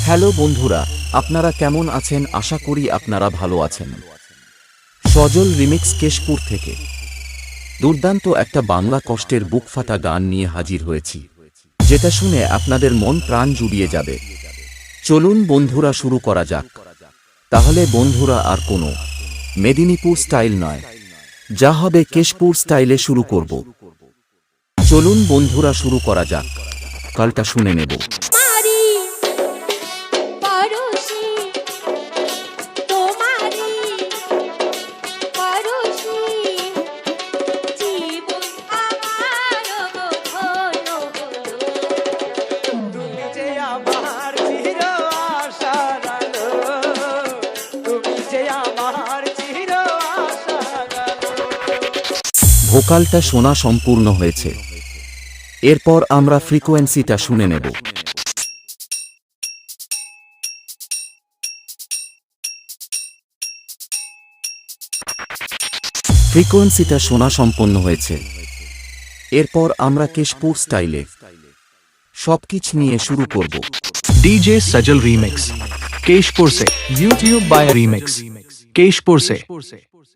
Hello বন্ধুরা, আপনারা কেমন আছেন? আশা করি আপনারা ভালো আছেন। সজল রিমিক্স কেশপুর থেকে দুর্দান্ত একটা বাংলা কষ্টের বুকফাটা গান নিয়ে হাজির হয়েছি, যেটা শুনে আপনাদের মন প্রাণ জুড়িয়ে যাবে। চলুন বন্ধুরা শুরু করা যাক। তাহলে বন্ধুরা আর কোনো মেদিনীপুর স্টাইল নয়, যা হবে কেশপুর স্টাইলে শুরু করব। চলুন বন্ধুরা শুরু করা যাক। কালটা শুনে নেব। ভোকালটা শোনা সম্পূর্ণ হয়েছে, এরপর আমরা ফ্রিকোয়েন্সিটা শুনে নেব। ফ্রিকোয়েন্সিটা শোনা সম্পন্ন হয়েছে, এরপর আমরা কেশপুর স্টাইলে সবকিছু নিয়ে শুরু করব। डीजे सजल रीमिक्स केशपुर से, यूट्यूब बाय रीमिक्स केशपुर से।